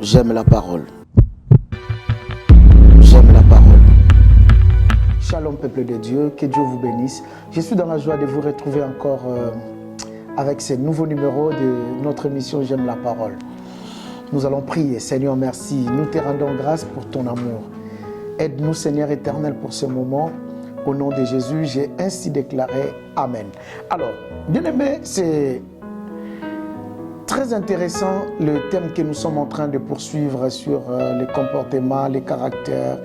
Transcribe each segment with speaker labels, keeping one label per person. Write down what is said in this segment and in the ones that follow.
Speaker 1: J'aime la parole. J'aime la parole. Shalom peuple de Dieu, que Dieu vous bénisse. Je suis dans la joie de vous retrouver encore avec ce nouveau numéro de notre émission J'aime la parole. Nous allons prier. Seigneur, merci. Nous te rendons grâce pour ton amour. Aide-nous, Seigneur éternel, pour ce moment. Au nom de Jésus, j'ai ainsi déclaré Amen. Alors, bien-aimés, c'est très intéressant le thème que nous sommes en train de poursuivre sur les comportements, les caractères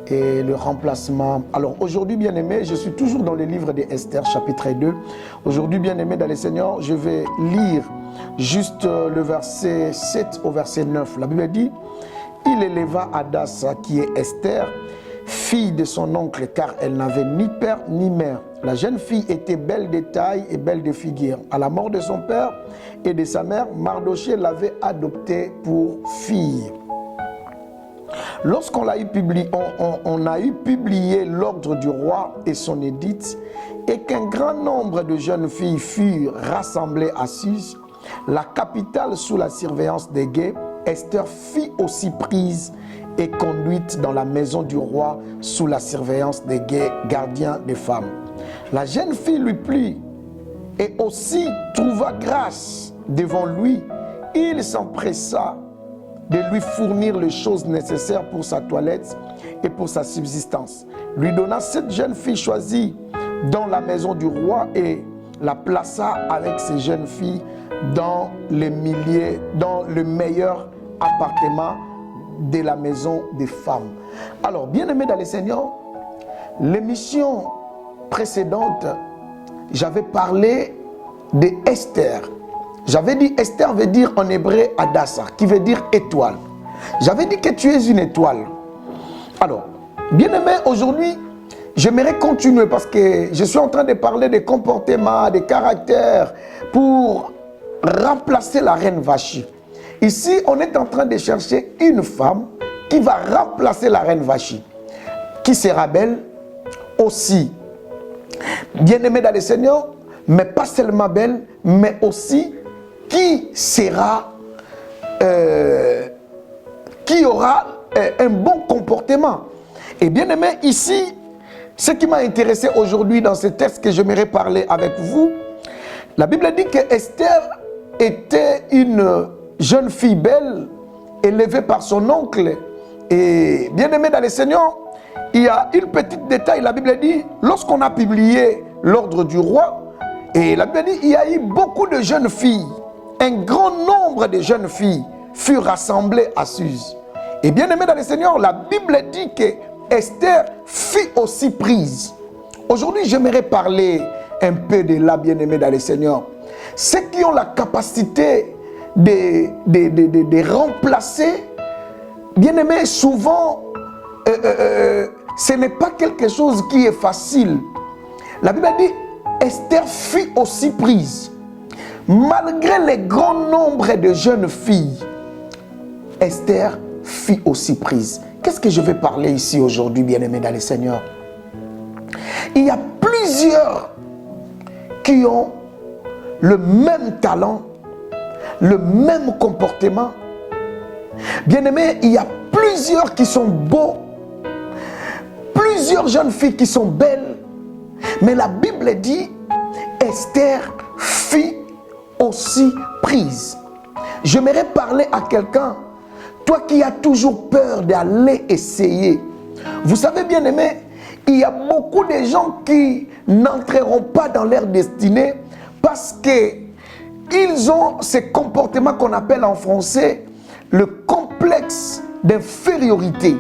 Speaker 1: et le remplacement. Alors aujourd'hui, bien-aimés, je suis toujours dans le livre d'Esther, chapitre 2. Aujourd'hui, bien-aimés dans le Seigneur, je vais lire juste le verset 7 au verset 9. La Bible dit, « Il éleva Hadassa, qui est Esther, fille de son oncle, car elle n'avait ni père ni mère. La jeune fille était belle de taille et belle de figure. À la mort de son père et de sa mère, Mardochée l'avait adoptée pour fille. Lorsqu'on a eu publié l'ordre du roi et son édit, et qu'un grand nombre de jeunes filles furent rassemblées à Suse, la capitale sous la surveillance des guets, Esther fit aussi prise et conduite dans la maison du roi sous la surveillance des gardiens des femmes. La jeune fille lui plut et aussi trouva grâce devant lui. Il s'empressa de lui fournir les choses nécessaires pour sa toilette et pour sa subsistance. Lui donna 7 jeunes filles choisies dans la maison du roi et la plaça avec ces jeunes filles dans le meilleur appartement de la maison des femmes. Alors, bien-aimés dans le Seigneur, l'émission précédente, j'avais parlé de Esther. J'avais dit Esther veut dire en hébreu Hadassa, qui veut dire étoile. J'avais dit que tu es une étoile. Alors, bien-aimés, aujourd'hui, j'aimerais continuer parce que je suis en train de parler des comportements, des caractères pour remplacer la reine Vachi. Ici, on est en train de chercher une femme qui va remplacer la reine Vachi, qui sera belle aussi, bien-aimée dans le Seigneur, mais pas seulement belle, mais aussi qui aura un bon comportement. Et bien-aimé, ici, ce qui m'a intéressé aujourd'hui dans ce texte que j'aimerais parler avec vous, la Bible dit que Esther était une jeune fille belle, élevée par son oncle. Et bien-aimé dans le Seigneur, il y a une petite détail. La Bible dit, lorsqu'on a publié l'ordre du roi, et la Bible dit, il y a eu beaucoup de jeunes filles. Un grand nombre de jeunes filles furent rassemblées à Suse. Et bien-aimé dans le Seigneur, la Bible dit que Esther fit aussi prise. Aujourd'hui, j'aimerais parler un peu de là, bien-aimé dans le Seigneur. Ceux qui ont la capacité de remplacer, bien aimé, souvent ce n'est pas quelque chose qui est facile. La Bible dit Esther fut aussi prise malgré le grand nombre de jeunes filles. Esther fut aussi prise. Qu'est-ce que je vais parler ici aujourd'hui, bien aimé dans le Seigneur? Il y a plusieurs qui ont le même talent, le même comportement. Bien-aimés, il y a plusieurs qui sont beaux, plusieurs jeunes filles qui sont belles, mais la Bible dit Esther fut aussi prise. J'aimerais parler à quelqu'un, toi qui as toujours peur d'aller essayer. Vous savez, bien-aimés, il y a beaucoup de gens qui n'entreront pas dans leur destinée parce que ils ont ce comportement qu'on appelle en français le complexe d'infériorité.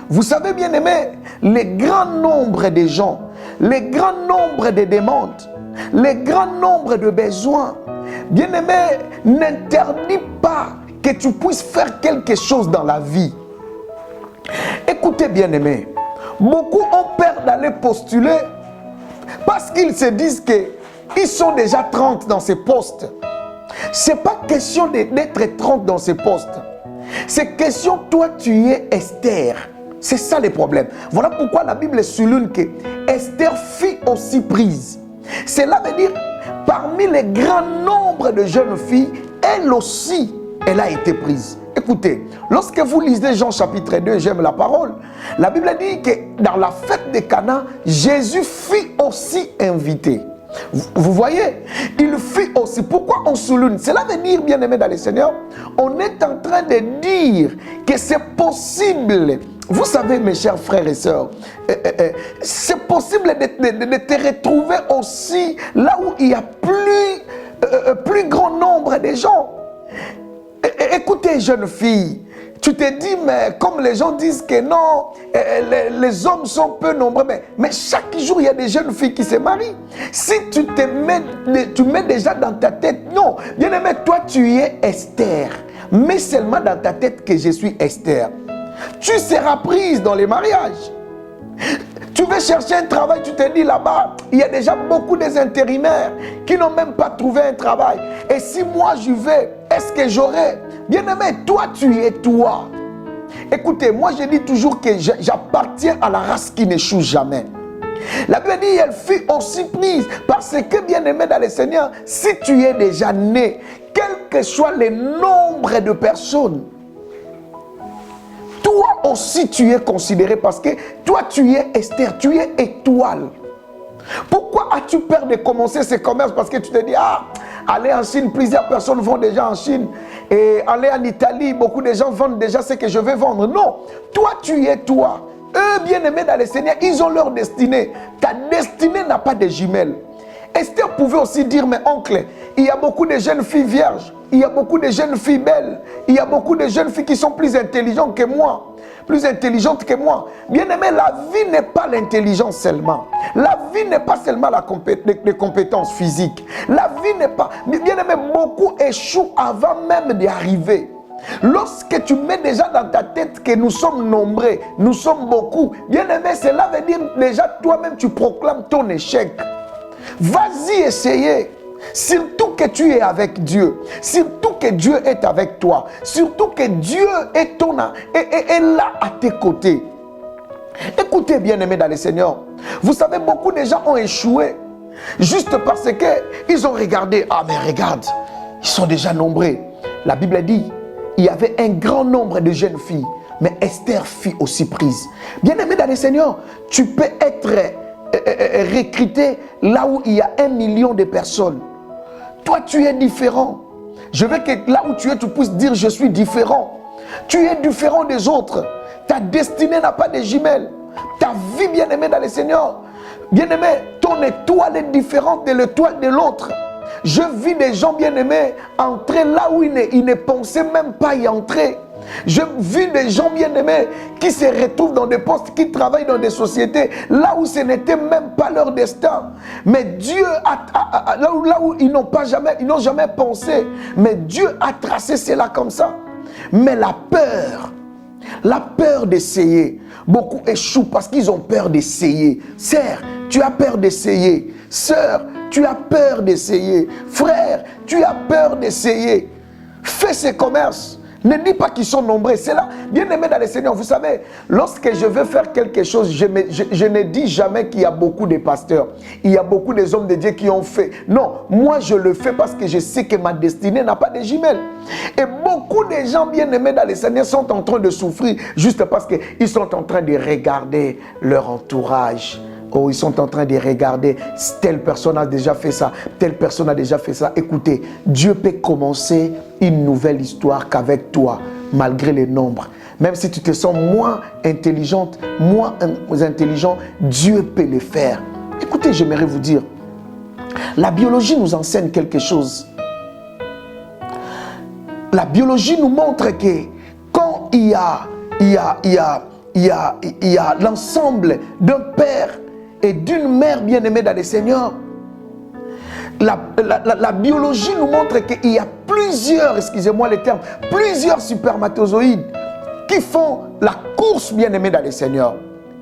Speaker 1: Vous savez, bien aimé, le grand nombre de gens, le grand nombre de demandes, le grand nombre de besoins, bien aimé, n'interdit pas que tu puisses faire quelque chose dans la vie. Écoutez, bien aimé, beaucoup ont peur d'aller postuler parce qu'ils se disent qu'ils sont déjà 30 dans ces postes. Ce n'est pas question d'être 30 dans ces postes. C'est question, toi tu es Esther. C'est ça le problème. Voilà pourquoi la Bible souligne que Esther fut aussi prise. Cela veut dire, parmi les grands nombres de jeunes filles, elle aussi elle a été prise. Écoutez, lorsque vous lisez Jean chapitre 2, j'aime la parole, la Bible dit que dans la fête de Cana, Jésus fut aussi invité. Vous voyez, il fut aussi. Pourquoi on souligne? Cela veut dire, bien aimé dans le Seigneur, on est en train de dire que c'est possible. Vous savez, mes chers frères et sœurs, c'est possible de te retrouver aussi là où il y a plus grand nombre de gens. Écoutez, jeune fille, tu te dis, mais comme les gens disent que non, les hommes sont peu nombreux, mais chaque jour, il y a des jeunes filles qui se marient. Si tu mets déjà dans ta tête, non, bien aimé, toi, tu es Esther. Mets seulement dans ta tête que je suis Esther. Tu seras prise dans les mariages. Tu veux chercher un travail, tu te dis là-bas, il y a déjà beaucoup des intérimaires qui n'ont même pas trouvé un travail. Et si moi je vais, est-ce que j'aurai? Bien aimé, toi tu es toi. Écoutez, moi je dis toujours que j'appartiens à la race qui n'échoue jamais. La Bible dit, elle fut aussi prise parce que, bien aimé dans le Seigneur, si tu es déjà né, quel que soit le nombre de personnes, toi aussi tu es considéré parce que toi tu es Esther, tu es étoile. Pourquoi as-tu peur de commencer ce commerce? Parce que tu te dis, aller en Chine, plusieurs personnes vont déjà en Chine. Et aller en Italie, beaucoup de gens vendent déjà ce que je vais vendre. Non, toi tu es toi. Eux, bien aimés dans le Seigneur, ils ont leur destinée. Ta destinée n'a pas de jumelles. Esther pouvait aussi dire, mais oncle, il y a beaucoup de jeunes filles vierges. Il y a beaucoup de jeunes filles belles. Il y a beaucoup de jeunes filles qui sont plus intelligentes que moi. Plus intelligentes que moi. Bien aimé, la vie n'est pas l'intelligence seulement. La vie n'est pas seulement les compétences physiques. La vie n'est pas... Bien aimé, beaucoup échouent avant même d'y arriver. Lorsque tu mets déjà dans ta tête que nous sommes nombreux, nous sommes beaucoup, bien aimé, cela veut dire déjà toi-même tu proclames ton échec. Vas-y essayer. Surtout que tu es avec Dieu. Surtout que Dieu est avec toi. Surtout que Dieu est là à tes côtés. Écoutez, bien aimés dans le Seigneur. Vous savez, beaucoup de gens ont échoué. Juste parce qu'ils ont regardé. Ah mais regarde, ils sont déjà nombreux. La Bible dit, il y avait un grand nombre de jeunes filles. Mais Esther fut aussi prise. Bien aimé dans le Seigneur, tu peux être recruté là où il y a 1 million de personnes. Toi, tu es différent. Je veux que là où tu es, tu puisses dire je suis différent. Tu es différent des autres. Ta destinée n'a pas de jumelles. Ta vie, bien aimée dans le Seigneur, bien aimé, ton étoile est différente de l'étoile de l'autre. Je vis des gens, bien aimés, entrer là où ils ne pensaient même pas y entrer. Je vis des gens bien aimés qui se retrouvent dans des postes, qui travaillent dans des sociétés là où ce n'était même pas leur destin. Mais Dieu là où ils n'ont jamais pensé. Mais Dieu a tracé cela comme ça. Mais la peur d'essayer. Beaucoup échouent parce qu'ils ont peur d'essayer. Sœur, tu as peur d'essayer. Sœur, tu as peur d'essayer. Frère, tu as peur d'essayer. Fais ce commerce. Ne dis pas qu'ils sont nombreux. C'est là, bien aimé dans le Seigneur. Vous savez, lorsque je veux faire quelque chose, je ne dis jamais qu'il y a beaucoup de pasteurs. Il y a beaucoup de hommes de Dieu qui ont fait. Non, moi je le fais parce que je sais que ma destinée n'a pas de jumelles. Et beaucoup de gens bien aimés dans le Seigneur sont en train de souffrir juste parce qu'ils sont en train de regarder leur entourage. Oh, ils sont en train de regarder, telle personne a déjà fait ça, telle personne a déjà fait ça. Écoutez, Dieu peut commencer une nouvelle histoire qu'avec toi, malgré les nombres. Même si tu te sens moins intelligente, moins intelligent, Dieu peut le faire. Écoutez, j'aimerais vous dire, la biologie nous enseigne quelque chose. La biologie nous montre que quand il y a l'ensemble d'un père et d'une mère bien-aimée dans le Seigneur, la biologie nous montre qu'il y a plusieurs, excusez-moi le terme, plusieurs spermatozoïdes qui font la course bien-aimée dans le Seigneur.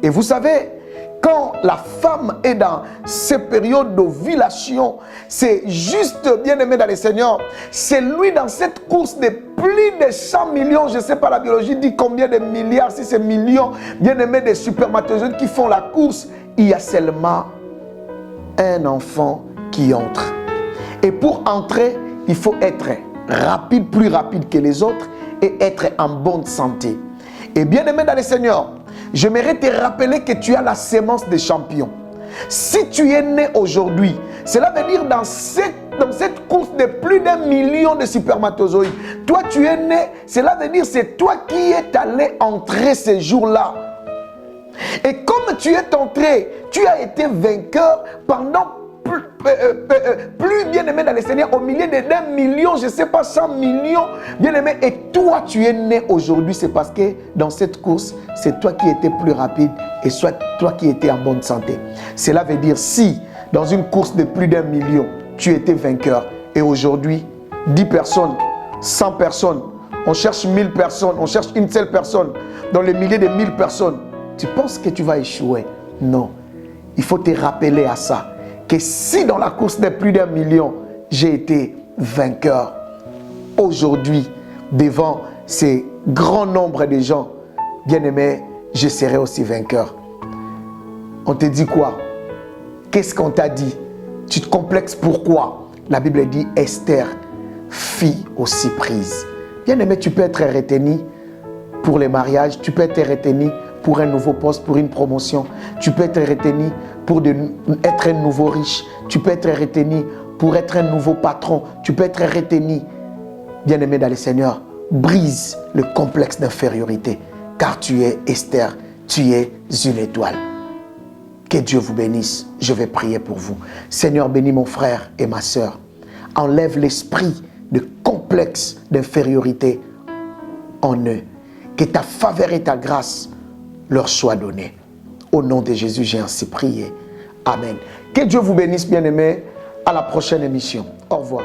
Speaker 1: Et vous savez, quand la femme est dans ces périodes d'ovulation, c'est juste bien-aimé dans le Seigneur, c'est lui dans cette course de plus de 100 millions, je ne sais pas la biologie dit combien de milliards, si c'est millions bien-aimés de spermatozoïdes qui font la course, il y a seulement un enfant qui entre. Et pour entrer, il faut être rapide, plus rapide que les autres et être en bonne santé. Et bien aimé dans le Seigneur, j'aimerais te rappeler que tu as la sémence des champions. Si tu es né aujourd'hui, cela veut dire dans cette course de plus d'1 million de spermatozoïdes, toi tu es né, cela veut dire c'est toi qui es allé entrer ce jour-là. Et comme tu es entré, tu as été vainqueur pendant plus bien aimé dans le Seigneur, au milieu de 1 million, je ne sais pas, 100 millions, bien aimé, et toi tu es né aujourd'hui, c'est parce que dans cette course, c'est toi qui étais plus rapide et soit toi qui étais en bonne santé. Cela veut dire si dans une course de plus d'1 million, tu étais vainqueur et aujourd'hui, 10 personnes, 100 personnes, on cherche 1000 personnes, on cherche une seule personne dans les milliers de 1000 personnes, tu penses que tu vas échouer? Non, il faut te rappeler à ça. Que si dans la course de plus d'1 million, j'ai été vainqueur, aujourd'hui, devant ces grands nombres de gens, bien aimés, je serai aussi vainqueur. On te dit quoi? Qu'est-ce qu'on t'a dit? Tu te complexes pourquoi? La Bible dit Esther fit aussi prise. Bien aimé, tu peux être retenu pour les mariages, tu peux être retenu pour un nouveau poste, pour une promotion. Tu peux être retenu pour être un nouveau riche. Tu peux être retenu pour être un nouveau patron. Tu peux être retenu, bien-aimé dans le Seigneur, brise le complexe d'infériorité. Car tu es Esther, tu es une étoile. Que Dieu vous bénisse. Je vais prier pour vous. Seigneur, bénis mon frère et ma sœur. Enlève l'esprit de complexe d'infériorité en eux. Que ta faveur et ta grâce leur soient données. Au nom de Jésus, j'ai ainsi prié. Amen. Que Dieu vous bénisse, bien-aimés. À la prochaine émission. Au revoir.